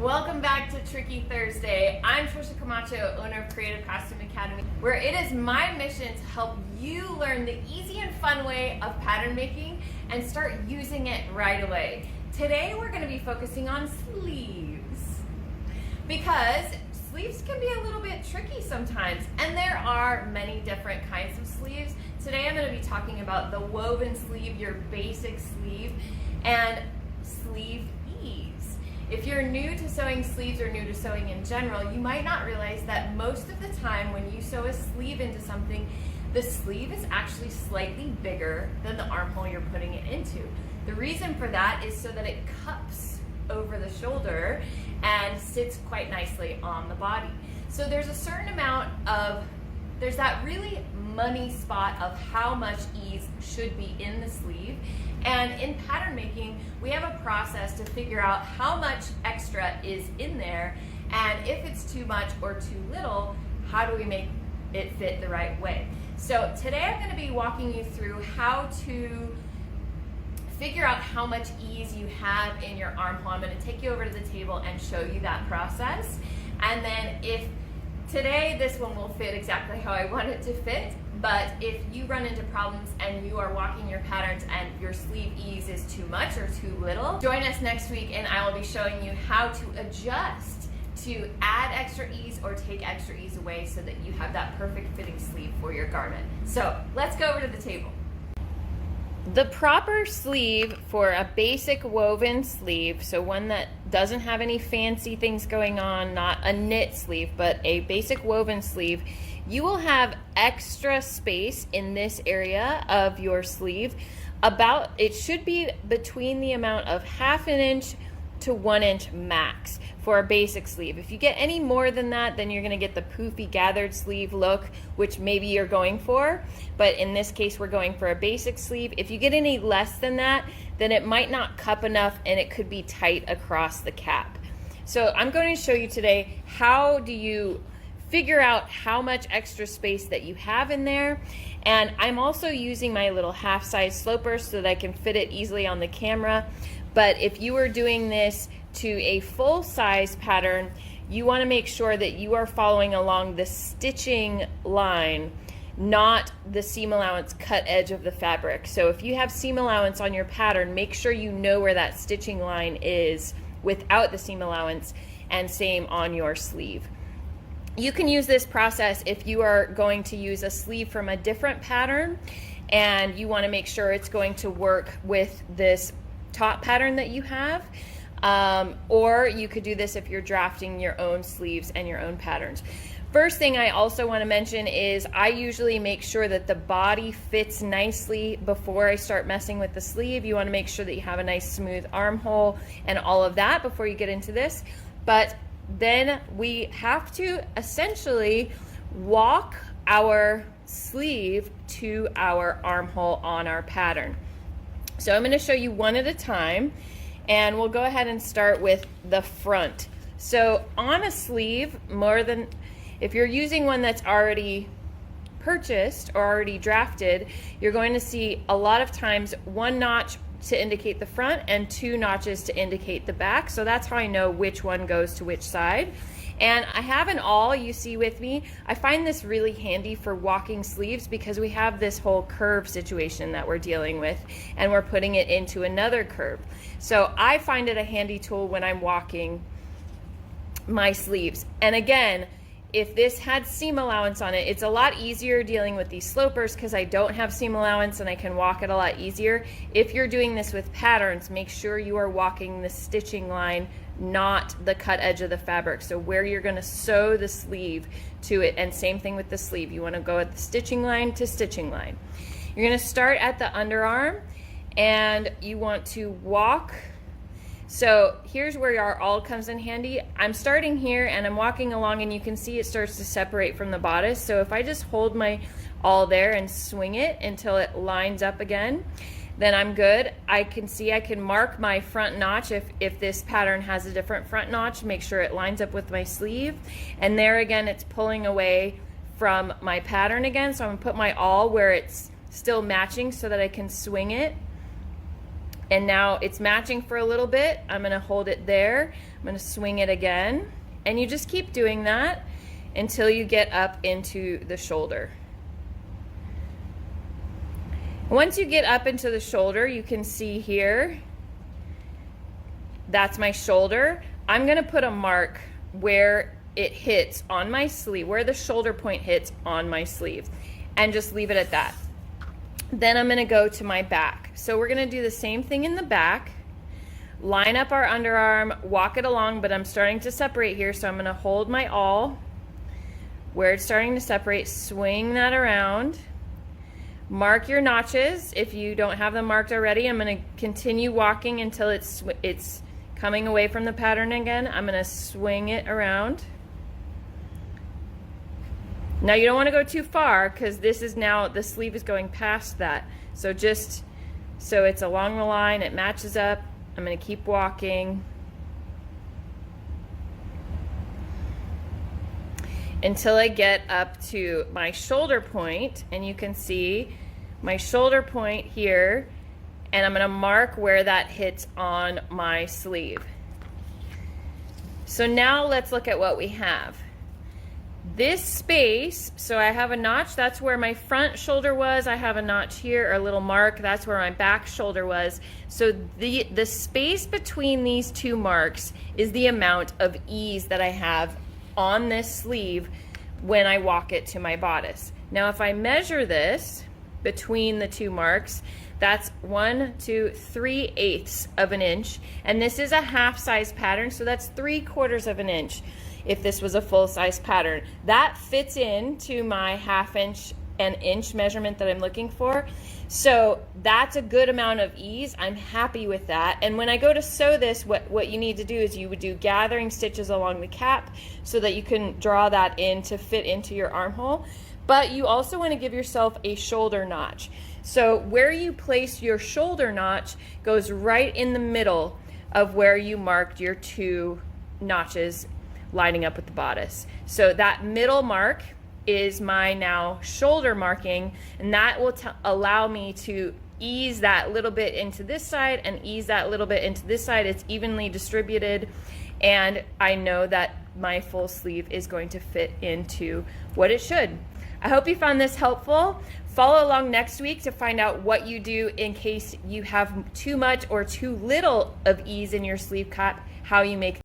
Welcome back to Tricky Thursday. I'm Trisha Camacho, owner of Creative Costume Academy, where it is my mission to help you learn the easy and fun way of pattern making and start using it right away. Today we're going to be focusing on sleeves because sleeves can be a little bit tricky sometimes, and there are many different kinds of sleeves. Today I'm going to be talking about the woven sleeve, your basic sleeve, and sleeve ease. If you're new to sewing sleeves or new to sewing in general, you might not realize that most of the time when you sew a sleeve into something, the sleeve is actually slightly bigger than the armhole you're putting it into. The reason for that is so that it cups over the shoulder and sits quite nicely on the body. So there's a certain amount of, there's that really money spot of how much ease should be in the sleeve. And in pattern making, we have a process to figure out how much extra is in there, and if it's too much or too little, how do we make it fit the right way? So today I'm going to be walking you through how to figure out how much ease you have in your armhole. I'm going to take you over to the table and show you that process. And then if today this one will fit exactly how I want it to fit, but if you run into problems and you are walking your patterns and your sleeve ease is too much or too little, join us next week and I will be showing you how to adjust to add extra ease or take extra ease away so that you have that perfect fitting sleeve for your garment. So let's go over to the table. The proper sleeve for a basic woven sleeve, so one that doesn't have any fancy things going on, not a knit sleeve, but a basic woven sleeve, you will have extra space in this area of your sleeve. It should be between the amount of 1/2 inch to 1 inch max for a basic sleeve. If you get any more than that, then you're going to get the poofy gathered sleeve look, which maybe you're going for, but in this case we're going for a basic sleeve. If you get any less than that, then it might not cup enough and it could be tight across the cap. So I'm going to show you today how do you figure out how much extra space that you have in there. And I'm also using my little half-size sloper so that I can fit it easily on the camera. But if you are doing this to a full-size pattern, you want to make sure that you are following along the stitching line, not the seam allowance cut edge of the fabric. So if you have seam allowance on your pattern, make sure you know where that stitching line is without the seam allowance, and same on your sleeve. You can use this process if you are going to use a sleeve from a different pattern and you want to make sure it's going to work with this top pattern that you have, or you could do this if you're drafting your own sleeves and your own patterns. First thing I also want to mention is I usually make sure that the body fits nicely before I start messing with the sleeve. You want to make sure that you have a nice smooth armhole and all of that before you get into this. But then we have to essentially walk our sleeve to our armhole on our pattern. So I'm going to show you one at a time, and we'll go ahead and start with the front. So on a sleeve, if you're using one that's already purchased or already drafted, you're going to see a lot of times 1 notch to indicate the front and 2 notches to indicate the back. So that's how I know which one goes to which side. And I have an awl you see with me. I find this really handy for walking sleeves because we have this whole curve situation that we're dealing with and we're putting it into another curve. So I find it a handy tool when I'm walking my sleeves. And again, if this had seam allowance on it, it's a lot easier dealing with these slopers because I don't have seam allowance and I can walk it a lot easier. If you're doing this with patterns, make sure you are walking the stitching line, not the cut edge of the fabric. So where you're going to sew the sleeve to it, and same thing with the sleeve. You want to go at the stitching line to stitching line. You're going to start at the underarm and you want to walk. So here's where our awl comes in handy. I'm starting here and I'm walking along and you can see it starts to separate from the bodice. So if I just hold my awl there and swing it until it lines up again, then I'm good. I can see I can mark my front notch if this pattern has a different front notch, make sure it lines up with my sleeve. And there again, it's pulling away from my pattern again. So I'm gonna put my awl where it's still matching so that I can swing it And now it's matching for a little bit. I'm gonna hold it there. I'm gonna swing it again. And you just keep doing that until you get up into the shoulder. Once you get up into the shoulder, you can see here, that's my shoulder. I'm gonna put a mark where it hits on my sleeve, where the shoulder point hits on my sleeve, and just leave it at that. Then I'm gonna go to my back. So we're gonna do the same thing in the back. Line up our underarm, walk it along, but I'm starting to separate here, so I'm gonna hold my awl. Where it's starting to separate, swing that around. Mark your notches. If you don't have them marked already, I'm gonna continue walking until it's coming away from the pattern again. I'm gonna swing it around. Now you don't wanna go too far because this is now, the sleeve is going past that. So just, so it's along the line, it matches up. I'm gonna keep walking until I get up to my shoulder point, and you can see my shoulder point here, and I'm gonna mark where that hits on my sleeve. So now let's look at what we have. This space, so I have a notch, that's where my front shoulder was. I have a notch here, or a little mark, that's where my back shoulder was. So the space between these two marks is the amount of ease that I have on this sleeve when I walk it to my bodice. Now if I measure this between the two marks, that's 1, 2, 3/8 of an inch, and this is a half size pattern, so that's 3/4 of an inch. If this was a full size pattern, that fits into my 1/2 inch and inch measurement that I'm looking for. So that's a good amount of ease. I'm happy with that. And when I go to sew this, what you need to do is you would do gathering stitches along the cap so that you can draw that in to fit into your armhole. But you also want to give yourself a shoulder notch. So where you place your shoulder notch goes right in the middle of where you marked your two notches lining up with the bodice. So that middle mark is my now shoulder marking, and that will allow me to ease that little bit into this side and ease that little bit into this side. It's evenly distributed, and I know that my full sleeve is going to fit into what it should. I hope you found this helpful. Follow along next week to find out what you do in case you have too much or too little of ease in your sleeve cap, how you make